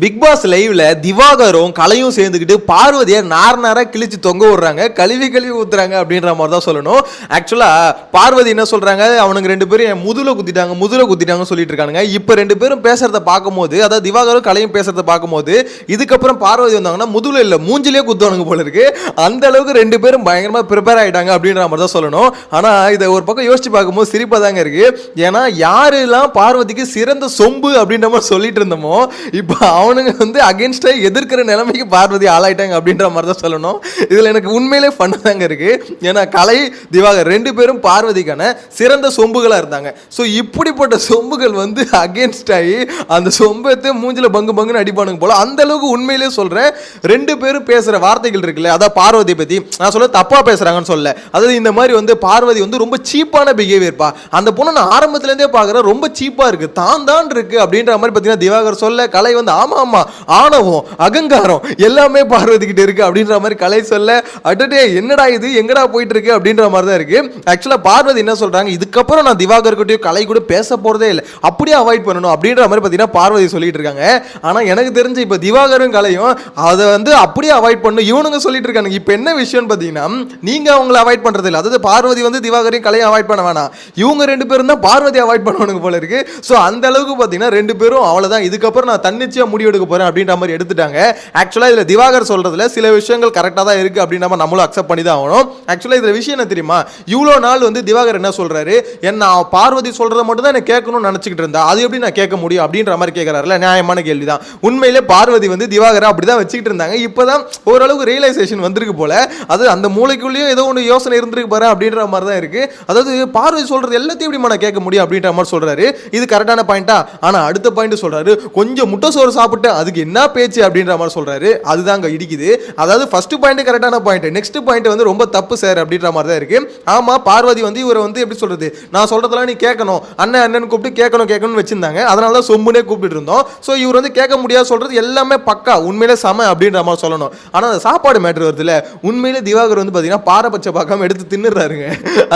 Big pass லைவ்ல திவாகரும் கலையும் சேர்ந்துக்கிட்டு பார்வதியை நார கிழிச்சு தொங்க விடுறாங்க, கழுவி ஊத்துறாங்க அப்படின்ற மாதிரி தான் சொல்லணும். ஆக்சுவலா பார்வதி என்ன சொல்றாங்க, அவனுக்கு ரெண்டு பேரும் என் முதுல குத்திட்டாங்க சொல்லிட்டு இருக்காங்க. இப்ப ரெண்டு பேரும் பேசுறத பார்க்கும்போது, அதாவது திவாகரும் கலையும் பேசுறத பார்க்கும்போது, இதுக்கப்புறம் பார்வதி வந்தாங்கன்னா முதுல இல்ல மூஞ்சிலே குத்துவானுங்க போல இருக்கு. அந்த அளவுக்கு ரெண்டு பேரும் பயங்கரமா ப்ரிப்பேர் ஆயிட்டாங்க அப்படின்ற மாதிரி தான் சொல்லணும். ஆனா இதை ஒரு பக்கம் யோசிச்சு பார்க்கும்போது சிரிப்பா தாங்க இருக்கு. ஏன்னா யாரெல்லாம் பார்வதிக்கு சிறந்த சொம்பு அப்படின்ற மாதிரி சொல்லிட்டு இருந்தோமோ, இப்ப அவனுங்க வந்து அகைன்ஸ்டா எதிர்க்கிற நிலைமைக்கு பார்வதி ஆளாயிட்டாங்க அப்படின்ற மாதிரி தான் சொல்லணும். இதுல எனக்கு உண்மையிலே ஃபன் தாங்க இருக்கு. ஏன்னா கலை திவாகர் ரெண்டு பேரும் பார்வதிக்கான சிறந்த சொம்புகளா இருந்தாங்க. ஸோ இப்படிப்பட்ட சொம்புகள் வந்து அகைன்ஸ்ட் ஆகி அந்த சொம்பத்தை மூஞ்சில பங்குன்னு அடிப்பானுங்க போல. அந்த அளவுக்கு உண்மையிலே சொல்றேன், ரெண்டு பேரும் பேசுற வார்த்தைகள் இருக்குல்ல, அதான் பார்வதி பத்தி நான் சொல்ல தப்பா பேசுறாங்கன்னு சொல்ல, அதாவது இந்த மாதிரி வந்து பார்வதி வந்து ரொம்ப சீப்பான பிஹேவியர் பா, அந்த பொண்ணு நான் ஆரம்பத்துல இருந்தே பாக்குறேன் ரொம்ப சீப்பா இருக்கு, தான் இருக்கு அப்படின்ற மாதிரி பாத்தீங்கன்னா திவாகர் சொல்ல, கலை வந்து ஆமா ஆணவம் அகங்காரம் எல்லாமே பார்வதி கிட்ட இருக்கு அப்படின்ற மாதிரி கலை சொல்ல, அடடே என்னடா இது எங்கடா போயிட்டு இருக்கு அப்படின்ற மாதிரி தான் இருக்கு. ஆக்சுவலா பார்வதி என்ன சொல்றாங்க, இதுக்கப்புறம் நான் திவாகர் கிட்டயும் கலை கூட பேச போறதே இல்லை, அப்படியே அவாய்ட் பண்ணணும் அப்படின்ற மாதிரி பாத்தீங்கன்னா பார்வதி சொல்லிட்டு இருக்காங்க. ஆனா எனக்கு தெரிஞ்சு இப்ப திவாகரும் கலையும் அதை வந்து அப்படியே அவாய்ட் பண்ணணும் இவனுங்க சொல்லிட்டு இருக்காங்க. இப்ப என்ன விஷயம் பாத்தீங்கன்னா, நீங்க அவங்களை அவாய்ட் பண்றது இல்லை, அதாவது பார்வதி வந்து திவாகரையும் கலையும் அவாய்ட் பண்ண வேணாம், இவங்க ரெண்டு பேரும் தான் பார்வதி அவாய்ட் பண்ணுவானுங்க போல இருக்கு. சோ அந்த அளவுக்கு பாத்தீங்கன்னா ரெண்டு பேரும் அவ்வளவுதான், இதுக்கப்புறம் நான் தன்னிச்சையா முடிவெடுக்க போறேன் அப்படின்ற மாதிரி எடுத்துட்டாங்க. ஆக்சுவலா இதுல திவாகர் சொல்றதுல சில விஷயங்கள் கரெக்டா தான் இருக்கு அப்படின்ற மாதிரி நம்மளும் அக்செப்ட் பண்ணி தான் ஆகணும். ஆக்சுவலா இதுல விஷயம் என்ன தெரியுமா, இவ்வளவு நாள் வந்து திவாகர் என்ன சொல்றாரு, என்ன பார்வதி சொல்றதை மட்டும் தான் எனக்கு கேட்கணும்னு நினைச்சுக்கிட்டு இருந்தா, அது எப்படி நான் கேட்க முடியும் அப்படின்ற மாதிரி கேட்கறாருல, நியாயமான கேள்விதான். உண்மையிலே பார்வதி வந்து திவாகரை அப்படிதான் வச்சுக்கிட்டு இருந்தாங்க. இப்பதான் ஓரளவுக்கு ரியலைசேஷன் வந்திருக்கு போல, அது அந்த மூளைக்குள்ளேயும் ஏதோ ஒன்று யோசனை இருந்திருக்கு பாரு அப்படின்ற மாதிரி தான் இருக்கு. அதாவது பார்வதி சொல்றது எல்லாத்தையும் எப்படி நான் கேட்க முடியும் அப்படின்ற மாதிரி சொல்றாரு. இது கரெக்டான பாயிண்டா. ஆனா அடுத்த பாயிண்ட் சொல்றாரு, கொஞ்சம் முட்டை சோறு சாப்பிட்டேன் அதுக்கு என்ன பேச்சு அப்படின்ற மாதிரி சொல்றாரு. அதுதாங்க இடிக்குது. அதாவது ஃபர்ஸ்ட் பாயிண்ட் கரெக்டான பாயிண்ட், நெக்ஸ்ட் பாயிண்ட் வந்து ரொம்ப தப்பு சார் அப்படின்ற மாதிரி தான் இருக்கு. ஆமா பார்வதி வந்து இவரை வந்து எப்படி சொல்றது, நான் சொல்றதெல்லாம் நீ கேட்கணும், அண்ணன் கூப்பிட்டு கேட்கணும்னு வச்சிருந்தாங்க, அதனால தான் சொம்புனே கூப்பிட்டு இருந்தோம். ஸோ இவர் வந்து கேட்க முடியாது சொல்றது எல்லாமே பக்கா உண்மையிலே சம அப்படின்ற மாதிரி சொல்லணும். ஆனா அந்த சாப்பாடு மேட்டர் வருதுல, உண்மையிலே திவாகர் வந்து பாத்தீங்கன்னா பாரபட்ச பார்க்காம எடுத்து தின்னுறாருங்க.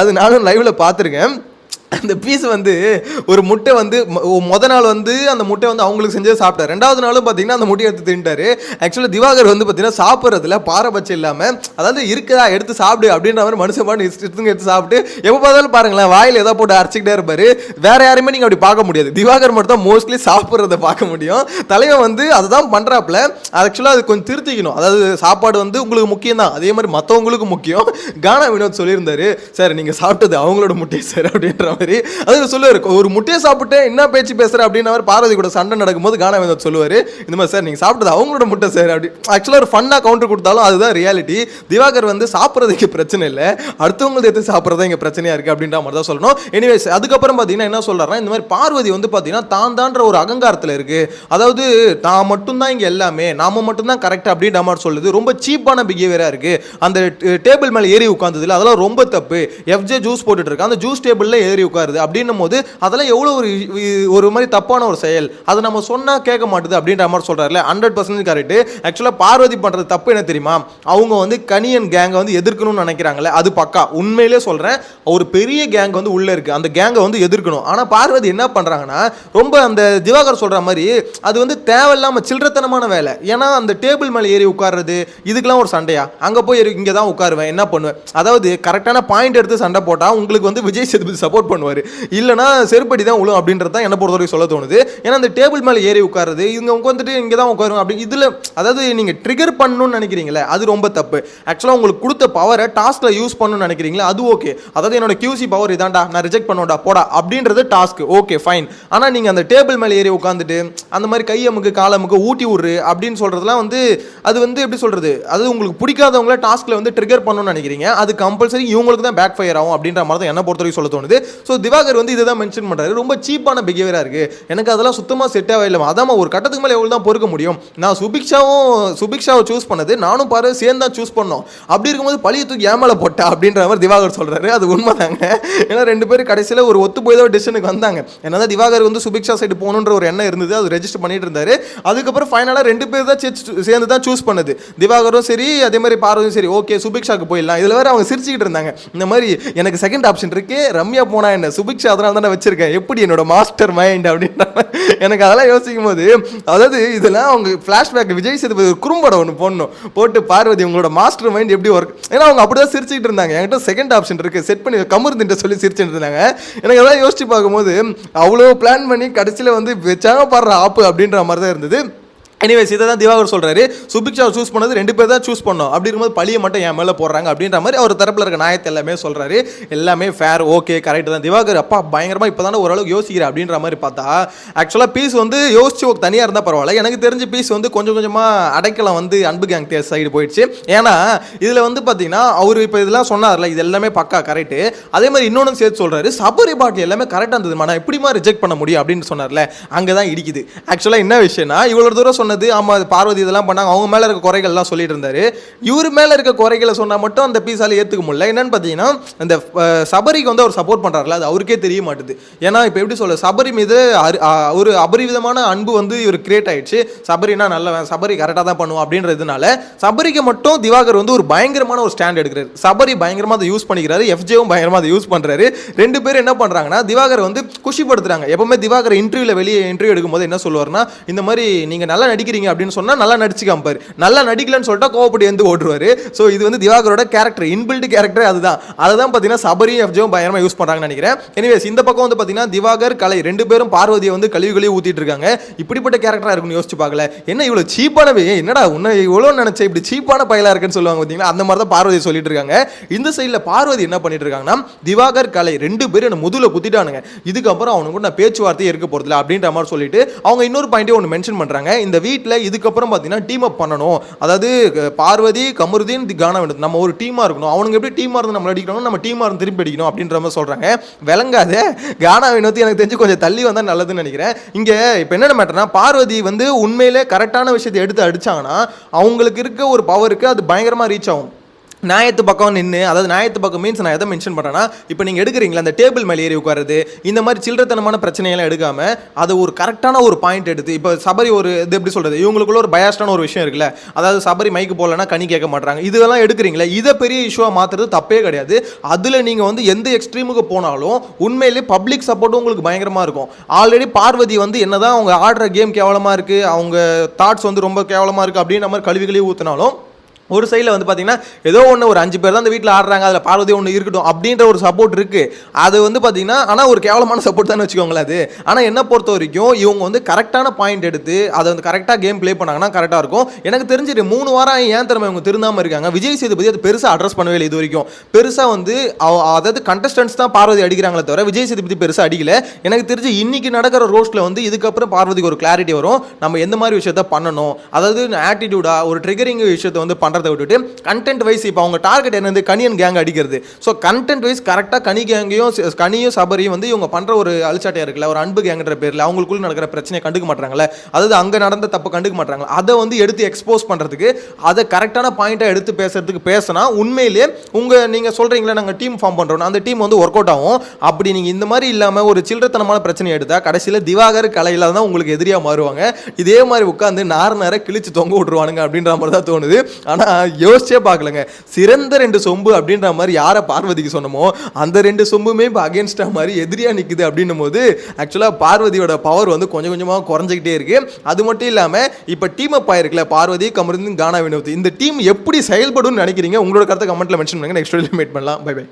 அது நானும் லைவ்ல பார்த்துருக்கேன். அந்த பீஸ் வந்து ஒரு முட்டை வந்து முத நாள் வந்து அந்த முட்டை வந்து அவங்களுக்கு செஞ்சு சாப்பிட்டாரு, ரெண்டாவது நாளும் பார்த்தீங்கன்னா அந்த முட்டையை எடுத்து தின்ட்டாரு. ஆக்சுவலாக திவாகர் வந்து பார்த்தீங்கன்னா சாப்பிட்றதுல பாரபட்சம் இல்லாமல், அதாவது இருக்குதா எடுத்து சாப்பிடு அப்படின்ற மாதிரி மனுஷன் எடுத்து சாப்பிட்டு எப்போ பார்த்தாலும் பாருங்களேன் வாயில் எதாவது போட்டு அரைச்சிக்கிட்டே இருப்பாரு. வேற யாரையுமே நீங்கள் அப்படி பார்க்க முடியாது, திவாகர் மட்டும் தான் மோஸ்ட்லி சாப்பிட்றத பார்க்க முடியும். தலைவன் வந்து அதை தான் பண்ணுறாப்புல. ஆக்சுவலாக அது கொஞ்சம் திருத்திக்கணும், அதாவது சாப்பாடு வந்து உங்களுக்கு முக்கியம் தான், அதே மாதிரி மற்றவங்களுக்கு முக்கியம். கானா வினோத் சொல்லியிருந்தாரு, சார் நீங்கள் சாப்பிட்டது அவங்களோட முட்டையை சார் அப்படின்ற மாதிரி. அது சொல்லுவாரு, ஒரு முட்டையை சாப்பிட்டு என்ன பேச்சு பேசுற அப்படின்னு பார்வதி கூட சண்டை நடக்கும்போது கானா வினோத் சொல்லுவாரு, இந்த மாதிரி சார் நீங்க சாப்பிட்டது அவங்களோட முட்டை சார் அப்படி. ஆக்சுவலா ஒரு ஃபன்னா கவுண்டர் கொடுத்தாலும் அதுதான் ரியாலிட்டி. திவாகர் வந்து சாப்பிட்றதுக்கு பிரச்சனை இல்லை, அடுத்தவங்களுக்கு எடுத்து சாப்பிட்றதா இங்க பிரச்சனையா இருக்கு அப்படின்ற மாதிரி தான் சொல்லணும். எனிவேஸ் அதுக்கப்புறம் பாத்தீங்கன்னா என்ன சொல்றாருன்னா, இந்த மாதிரி பார்வதி வந்து பாத்தீங்கன்னா தான்ற ஒரு அகங்காரத்துல இருக்கு, அதாவது தான் மட்டும்தான் இங்க எல்லாமே, நாம மட்டும்தான் கரெக்ட் அப்படின்ற மாதிரி சொல்லுது. ரொம்ப சீப்பான பிஹேவியரா இருக்கு. அந்த டேபிள் மேல ஏறி உட்கார்ந்ததுல அதெல்லாம் ரொம்ப தப்பு. எஃப்ஜே ஜூஸ் போட்டுட்டு இருக்கு, அந்த ஜூஸ் டேபிள்ல ஏறி உட்காருது அப்படின்னும் போது அதெல்லாம் எவ்வளவு ஒரு மாதிரி தப்பான ஒரு செயல், அதை நம்ம சொன்னா கேட்க மாட்டுது அப்படின்ற மாதிரி சொல்றாருல, 100% கரெக்ட். ஆக்சுவலா பார்வதி பண்றது தப்பு என்ன தெரியுமா, அவங்க வந்து கனியன் கேங்கை வந்து எதிர்க்கணும்னு நினைக்கிறாங்களே, அது பக்கா உண்மையிலே சொல்றேன். ஒரு பெரிய கேங் வந்து உள்ள இருக்கு, அந்த கேங்கை வந்து எதிர்க்கணும். ஆனா பார்வதி என்ன பண்றாங்கன்னா, ரொம்ப அந்த திவாகர் சொல்ற மாதிரி அது வந்து தேவையில்லாம சில்லறத்தனமான வேலை. ஏன்னா அந்த டேபிள் மேல ஏறி உட்கார்றது இதுக்கெல்லாம் ஒரு சண்டையா, அங்க போய் இங்க தான் உட்காருவேன் என்ன பண்ணுவேன், அதாவது கரெக்டான பாயிண்ட் எடுத்து சண்டை போட்டா உங்களுக்கு வந்து விஜய் சேதுபதி சப்போர்ட் பண்ணுவாரு, இல்லைனா செருப்படி தான் உழும் அப்படின்றது தான் என்ன பொறுத்தவரைக்கும் சொல்ல தோணுது. ஏன்னா அந்த டேபிள் மேலே ஏறி உட்காருது, இவங்க உட்காந்துட்டு இங்கே தான் உட்காரும் அப்படி, இதில் அதாவது நீங்கள் ட்ரிகர் பண்ணணும்னு நினைக்கிறீங்களே அது ரொம்ப தப்பு. ஆக்சுவலாக உங்களுக்கு கொடுத்த பவரை டாஸ்கில் யூஸ் பண்ணணும்னு நினைக்கிறீங்களா அது ஓகே, அதாவது என்னோட கியூசி பவர் இதான்டா நான் ரிஜெக்ட் பண்ணுவோம்டா போடா அப்படின்றது டாஸ்க் ஓகே ஃபைன். ஆனால் நீங்கள் அந்த டேபிள் மேலே ஏறி உட்காந்துட்டு அந்த மாதிரி கையமுக்கு காலமுக்கு ஊட்டி விட்ரு அப்படின்னு சொல்கிறதுலாம் வந்து அது வந்து எப்படி சொல்கிறது, அது உங்களுக்கு பிடிக்காதவங்கள டாஸ்கில் வந்து ட்ரிகர் பண்ணணும்னு நினைக்கிறீங்க, அது கம்பல்சரி இவங்களுக்கு தான் பேக் ஃபயர் ஆகும் அப்படின்ற மாதிரி தான் என்ன பொறுத்தவரைக்கும் சொல்ல தோணுது. ஸோ திவாகர் வந்து இதை தான் மென்ஷன் பண்ணுறாரு, ரொம்ப சீப்பான பிஹேவியராக இருக்குது, எனக்கு அதெல்லாம் சுத்தமாக செட் ஆகவே இல்லை. அதான் ஒரு கட்டத்துக்கு மேலே எவ்வளோ தான் பொறுக்க முடியும், நான் சுபிக்ஷாவை சூஸ் பண்ணது நானும் பாரு சேர்ந்து தான் சூஸ் பண்ணோம், அப்படி இருக்கும்போது பழிய தூக்கி ஏமால போட்டா அப்படின்ற மாதிரி திவாகர் சொல்கிறாரு. அது உண்மை தாங்க, ஏன்னா ரெண்டு பேரும் கடைசியில் ஒரு ஒத்து போய் தான் டிசிஷனுக்கு வந்தாங்க. ஏன்னா திவாகர் வந்து சுபிக்ஷா சைடு போகணுன்ற ஒரு எண்ணம் இருந்தது, அது ரெஜிஸ்டர் பண்ணிட்டு இருந்தாரு. அதுக்கப்புறம் ஃபைனலாக ரெண்டு பேர் தான் சேர்ந்து தான் சூஸ் பண்ணது, திவாகரும் சரி அதே மாதிரி பார்வதியும் சரி, ஓகே சுபிக்ஷாக்கு போயிடலாம். இதில் வேறு அவங்க சிரிச்சுக்கிட்டு இருந்தாங்க, இந்த மாதிரி எனக்கு செகண்ட் ஆப்ஷன் இருக்கு ரம்யா போனா என்ன சுபிக்ஷா அதனால தானே வச்சிருக்கேன், எப்படி என்னோட மாஸ்டர் மைண்ட் அப்படின்ற எனக்கு அதெல்லாம் யோசிக்கும் போது, அதாவது இதெல்லாம் அவங்க ஃப்ளாஷ்பேக் விஜய் சேதுபதி ஒரு குறும்படம் ஒன்று போட்டு பார்வதி உங்களோட மாஸ்டர் மைண்ட் எப்படி ஒர்க், ஏன்னா அவங்க அப்படிதான் சிரிச்சுட்டு இருந்தாங்க. என்கிட்ட செகண்ட் ஆப்ஷன் இருக்கு, செட் பண்ணி கமருதின்ட்டு சொல்லி சிரிச்சுட்டு இருந்தாங்க. எனக்கு அதெல்லாம் யோசிச்சு பார்க்கும்போது அவ்வளோ பிளான் பண்ணி கடைசியில் வந்து வச்சாங்க பாடுற ஆப்பு அப்படின்ற மாதிரி தான் இருந்தது. எனிவேஸ் இதை தான் திவாகர் சொல்கிறாரு, சுபிக்ஷாவை சூஸ் பண்ணது 2 பேர் தான் சூஸ் பண்ணோம், அப்படி இருக்கும்போது பழியை மட்டும் என் மேலே போடுறாங்க அப்படின்ற மாதிரி அவர் தரப்பில் இருக்க நியாயத்தை எல்லாமே சொல்கிறாரு. எல்லாமே ஃபேர், ஓகே, கரெக்ட் தான். திவாகர் அப்பா பயங்கரமாக இப்போ தானே ஓரளவுக்கு யோசிக்கிறேன் அப்படின்ற மாதிரி பார்த்தா, ஆக்சுவலாக பீஸ் வந்து யோசிச்சு தனியாக இருந்தால் பரவாயில்ல. எனக்கு தெரிஞ்ச பீஸ் வந்து கொஞ்சம் கொஞ்சமாக அடைக்கலாம் வந்து அன்பு கேங் சைடு போயிடுச்சு. ஏன்னா இதில் வந்து பார்த்தீங்கன்னா அவர் இப்போ இதெல்லாம் சொன்னார்ல, இது எல்லாமே பக்கா கரெக்டு. அதே மாதிரி இன்னொன்று சேர்த்து சொல்கிறாரு, சபரி பாட்டு எல்லாமே கரெக்டாக இருந்தது, நான் எப்படிமா ரிஜெக்ட் பண்ண முடியும் அப்படின்னு சொன்னார்ல, அங்கே தான் இடிக்குது. ஆக்சுவலாக என்ன விஷயம்னா, இவ்வளோ தூரம் சொன்னது ஆமா பார்வதி இதெல்லாம் பண்ணாங்க, அவங்க மேல இருக்க குறைகள்லாம் சொல்லிட்டு இருந்தாரு. இவர் மேல இருக்க குறைகளை சொன்னா மட்டும் அந்த பீஸால ஏத்துக்க முடியல. என்னன்னு பாத்தீங்கன்னா, இந்த சபரிக்கு வந்து அவர் சப்போர்ட் பண்றாருல, அது அவருக்கே தெரிய மாட்டுது. ஏன்னா இப்ப எப்படி சொல்ல, சபரி மீது ஒரு அபரிவிதமான அன்பு வந்து இவர் கிரியேட் ஆயிடுச்சு. சபரினா நல்லவன், சபரி கரெக்டாக தான் பண்ணுவோம் அப்படின்றதுனால சபரிக்கு மட்டும் திவாகர் வந்து ஒரு பயங்கரமான ஒரு ஸ்டாண்ட் எடுக்கிறாரு. சபரி பயங்கரமா அதை யூஸ் பண்ணிக்கிறாரு, எஃப்ஜேவும் பயங்கரமா அதை யூஸ் பண்றாரு. 2 பேரும் என்ன பண்றாங்கன்னா, திவாகர் வந்து குஷிப்படுத்துறாங்க. எப்பவுமே திவாகர் வெளியே இன்டர்வியூ எடுக்கும் போது என்ன சொல்லுவாருன்னா, இந்த மாதிரி நீங்க நல்லா நடிக்கிறீங்க அப்படின்னு சொன்னா நல்லா நடிச்சு காமிப்பாரு, நல்லா நடிக்கலன்னு சொல்லிட்டா கோவப்படி வந்து ஓடுவாரு. ஸோ இது வந்து திவாகரோட கேரக்டர், இன்பில்ட் கேரக்டர். அதுதான் பார்த்தீங்கன்னா சபரி எஃப்ஜேவும் பயங்கரமா யூஸ் பண்றாங்கன்னு நினைக்கிறேன். எனிவேஸ் இந்த பக்கம் வந்து பார்த்தீங்கன்னா திவாகர் கலை 2 பேரும் பார்வதியை வந்து கழுவி ஊத்திட்டு இருக்காங்க. இப்படிப்பட்ட கேரக்டரா இருக்குன்னு யோசிச்சு பார்க்கல. என்ன இவ்வளவு சீப்பானவே, என்னடா உன்னை இவ்வளவு நினைச்ச, இப்படி சீப்பான பயலா இருக்குன்னு சொல்லுவாங்க பார்த்தீங்களா, அந்த மாதிரி தான் பார்வதி சொல்லிட்டு இருக்காங்க. இந்த சைடில் பார்வதி என்ன பண்ணிட்டு இருக்காங்கன்னா, திவாகர் கலை 2 பேரும் என்ன முதுல குத்திட்டானுங்க, இதுக்கப்புறம் அவனுக்கு கூட நான் பேச்சுவார்த்தையே இருக்க போறதில்ல அப்படின்ற மாதிரி சொல்லிட்டு அவங்க இன்னொரு பாயிண்டே ஒன்று மென்ஷன் பண்றாங்க. இந்த வீட்டில் இதுக்கப்புறம் பார்த்தீங்கன்னா டீம் அப் பண்ணணும், அதாவது பார்வதி கமருதீன் கானா வேண்டும், நம்ம ஒரு டீமாக இருக்கணும், அவனுக்கு எப்படி டீமாக இருந்து நம்ம அடிக்கணும், நம்ம டீமாக இருந்து திருப்பி அடிக்கணும் அப்படின்ற மாதிரி சொல்கிறாங்க. விளங்காத கானா வினோத்தி எனக்கு தெரிஞ்சு கொஞ்சம் தள்ளி வந்தால் நல்லதுன்னு நினைக்கிறேன். இங்கே இப்போ என்னென்ன மேட்டர்னா, பார்வதி வந்து உண்மையிலே கரெக்டான விஷயத்தை எடுத்து அடித்தாங்கன்னா அவங்களுக்கு இருக்க ஒரு பவருக்கு அது பயங்கரமாக ரீச் ஆகும். நியாயத்து பக்கம் நின்று, அதாவது நியாயத்து பக்கம் மீன்ஸ் நான் எதை மென்ஷன் பண்ணுறேன்னா, இப்போ நீங்கள் எடுக்கிறீங்களா அந்த டேபிள் மேலே ஏறி உட்காருது, இந்த மாதிரி சில்லறத்தனமான பிரச்சனையெல்லாம் எடுக்காமல் அது ஒரு கரெக்டான ஒரு பாயிண்ட் எடுத்து, இப்போ சபரி ஒரு இது எப்படி சொல்கிறது, இவங்களுக்குள்ள ஒரு பயாஸ்டான ஒரு விஷயம் இருக்குல்ல, அதாவது சபரி மைக்கு போடலன்னா கனி கேட்க மாட்டாங்க, இதெல்லாம் எடுக்கிறீங்களா, இதை பெரிய இஷ்யூவாக மாற்றுறது தப்பே கிடையாது. அதில் நீங்கள் வந்து எந்த எக்ஸ்ட்ரீமுக்கு போனாலும் உண்மையிலே பப்ளிக் சப்போர்ட்டும் உங்களுக்கு பயங்கரமாக இருக்கும். ஆல்ரெடி பார்வதி வந்து என்னதான் அவங்க ஆடுற கேம் கேவலமாக இருக்குது, அவங்க தாட்ஸ் வந்து ரொம்ப கேவலமாக இருக்குது அப்படின்ற மாதிரி கழுவிகளே ஊற்றினாலும், ஒரு சைடில் வந்து பார்த்தீங்கன்னா ஏதோ ஒன்று ஒரு 5 பேர் தான் அந்த வீட்டில் ஆடுறாங்க, அதில் பார்வதி ஒன்று இருக்கட்டும் அப்படின்ற ஒரு சப்போர்ட் இருக்குது. அது வந்து பார்த்தீங்கன்னா ஆனால் ஒரு கேவலமான சப்போர்ட் தான் வச்சுக்கோங்களேன் அது. ஆனால் என்ன பொறுத்த வரைக்கும் இவங்க வந்து கரெக்டான பாயிண்ட் எடுத்து அதை வந்து கரெக்டாக கேம் ப்ளே பண்ணாங்கன்னா கரெக்டாக இருக்கும். எனக்கு தெரிஞ்சிட்டு 3 வாரம் ஏன் திறமை இவங்க திருந்தாமல் இருக்காங்க. விஜய் சேதுபதி அது பெருசாக அட்ரஸ் பண்ணவே இல்லை இது வரைக்கும். பெருசாக வந்து அதாவது கண்டஸ்டன்ஸ் தான் பார்வதி அடிக்கிறாங்களே தவிர விஜய் சேதுபதி பெருசாக அடிக்கல. எனக்கு தெரிஞ்சு இன்னைக்கு நடக்கிற ரோஸ்ட்டில் வந்து இதுக்கப்புறம் பார்வதிக்கு ஒரு கிளாரிட்டி வரும், நம்ம எந்த மாதிரி விஷயத்த பண்ணணும், அதாவது ஆட்டிடியூடா ஒரு ட்ரிகரிங் விஷயத்தை வந்து பண்ணுறதை விட்டுட்டு கண்டென்ட் வைஸ் இப்போ அவங்க டார்கெட் என்னது, கனியன் கேங் அடிக்கிறது. ஸோ கண்டென்ட் வைஸ் கரெக்டாக கனியும் சபரியும் வந்து இவங்க பண்ணுற ஒரு அழிச்சாட்டையாக இருக்குல்ல, ஒரு அன்பு கேங்குற பேரில் அவங்களுக்குள்ள நடக்கிற பிரச்சனையை கண்டுக்க மாட்டாங்களே, அதாவது அங்கே நடந்த தப்பு கண்டுக்க மாட்டாங்களா, அதை வந்து எடுத்து எக்ஸ்போஸ் பண்ணுறதுக்கு, அதை கரெக்டான பாயிண்ட்டை எடுத்து பேசுறதுக்கு பேசினா உண்மையிலேயே நீங்கள் சொல்கிறீங்களே நாங்கள் டீம் ஃபார்ம் பண்ணுறோம், அந்த டீம் வந்து ஒர்க் அவுட் ஆகும். அப்படி நீங்கள் இந்த மாதிரி இல்லாமல் ஒரு சில்லறத்தனமான பிரச்சனையை எடுத்தால் கடைசியில் திவாகர் கலையில் தான் உங்களுக்கு எதிரியாக மாறுவாங்க. இதே மாதிரி உட்காந்து நார கிழிச்சு தொங்க விட்டுருவானுங்க அப்படின்ற மாதிரி தான் தோணுது. ஆனால் யோசிச்சே பார்க்கலங்க, சிறந்த 2 சொம்பு அப்படின்ற மாதிரி யாரை பார்வதிக்கு சொன்னமோ அந்த 2 சொம்புமே இப்போ அகேன்ஸ்டா மாதிரி எதிரியா நிற்குது அப்படின்னும் போது ஆக்சுவலாக பார்வதியோட பவர் வந்து கொஞ்சம் கொஞ்சமாக குறைஞ்சிக்கிட்டே இருக்கு. அது மட்டும் இல்லாமல் இப்போ டீம் அப் ஆயிருக்குல்ல, பார்வதி கமருதீன் கானா வினோத், இந்த டீம் எப்படி செயல்படும் நினைக்கிறீங்க? உங்களோட கருத்தை கமெண்ட்ல மென்ஷன் பண்ணுங்க. நெக்ஸ்ட் வீடியோல மீட் பண்ணலாம். Bye by.